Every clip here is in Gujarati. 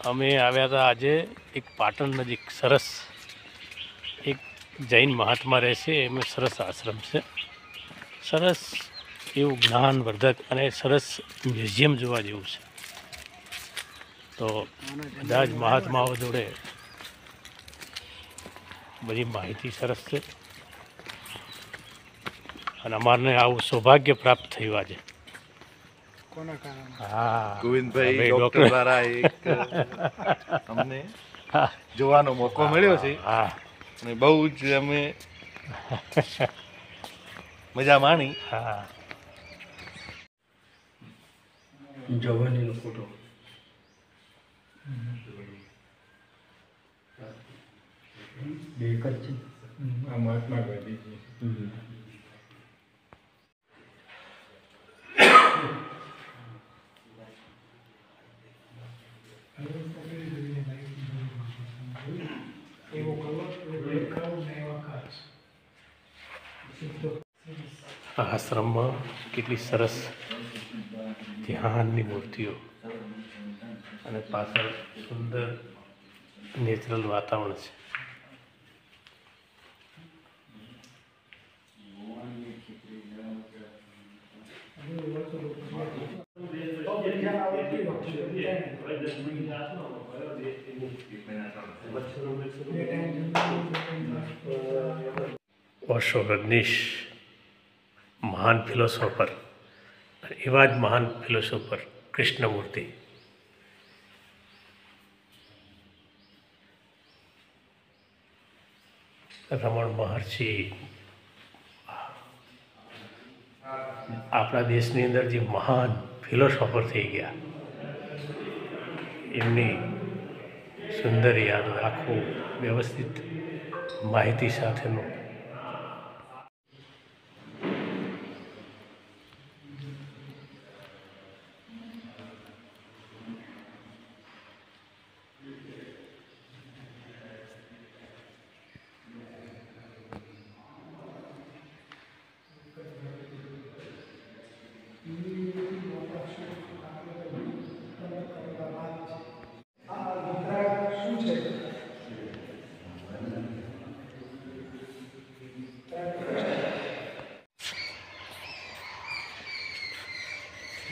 અમે આવ્યા હતા આજે એક પાટણ નજીક સરસ એક જૈન મહાત્મા રહે છે, એમનો સરસ આશ્રમ છે. સરસ એવું જ્ઞાનવર્ધક અને સરસ મ્યુઝિયમ જોવા જેવું છે. તો બધા જ મહાત્માઓ જોડે બધી માહિતી સરસ છે અને અમારને આવું સૌભાગ્ય પ્રાપ્ત થયું આજે. હા, ગોવિંદભાઈ ડોક્ટર દ્વારા એક અમને જોવાનો મોકો મળ્યો છે અને બહુ જ અમે મજા માણી. હા, જવાનીનો ફોટો એક જ છે. આ મહાત્મા ગાંધીજી. આશ્રમમાં કેટલી સરસ ધ્યાનની મૂર્તિઓ અને પાછળ સુંદર નેચરલ વાતાવરણ છે. ઓશો રજનીશ મહાન ફિલોસોફર, એવા જ મહાન ફિલોસોફર કૃષ્ણમૂર્તિ. રમણ મહર્ષિ આપણા દેશની અંદર જે મહાન ફિલોસોફર થઈ ગયા, એમની સુંદર યાદ, આખું વ્યવસ્થિત માહિતી સાથેનું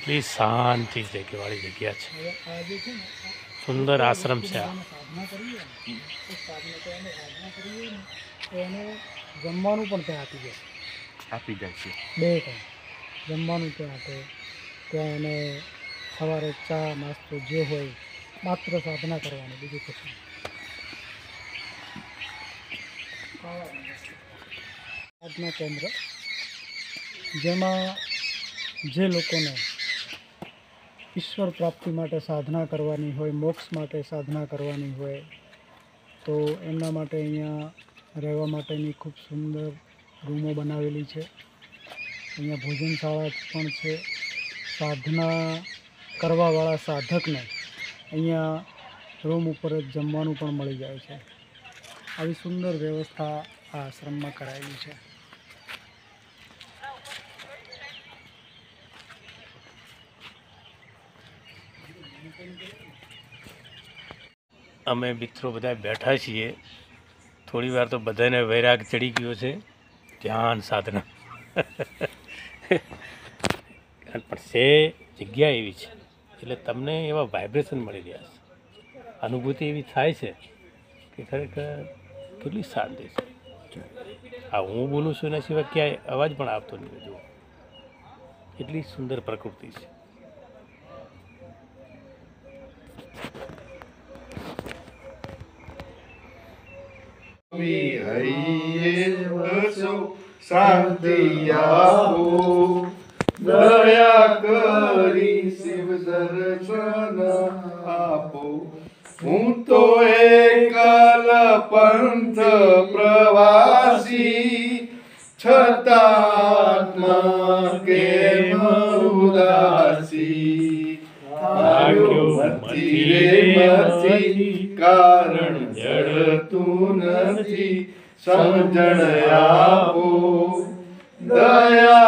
એટલી શાંતિ વાળી જગ્યા છે. સુંદર આશ્રમ છે આ. જમવાનું પણ ત્યાં આપી જાય છે. 2 ટાઈમ જમવાનું ત્યાં આપે. ત્યાં એને સવારે ચા નાસ્તો જે હોય, માત્ર સાધના કરવાની, બીજું કશું. સાધના કેન્દ્ર જેમાં જે લોકોને ઈશ્વર પ્રાપ્તિ માટે સાધના કરવાની હોય, મોક્ષ માટે સાધના કરવાની હોય, તો એમના માટે અહીંયા રહેવા માટેની ખૂબ સુંદર રૂમો બનાવેલી છે. અહીંયા ભોજનશાળા પણ છે. સાધના કરવાવાળા સાધકને અહીંયા રૂમ ઉપર જ જમવાનું પણ મળી જાય છે. આવી સુંદર વ્યવસ્થા આ આશ્રમમાં કરાયેલી છે. અમે મિત્રો બધા બેઠા છીએ. થોડી વાર તો બધાને વૈરાગ ચડી ગયો છે, ધ્યાન સાધના. પણ છે જગ્યા એવી છે એટલે તમને એવા વાઇબ્રેશન મળી રહ્યા છે, અનુભૂતિ એવી થાય છે કે ખરેખર કેટલી શાંતિ છે. આ હું બોલું છું એના સિવાય ક્યાંય અવાજ પણ આવતો નથી. જુઓ, એટલી સુંદર પ્રકૃતિ છે. શાંતિ આપો, દયા કરી શિવ દર્શન આપો. હું તો એકલ પંથ પ્રવાસી, છતાં કેમ ઉદાસી. નથી કારણ જડતું નથી, સમજણ આપો, દયા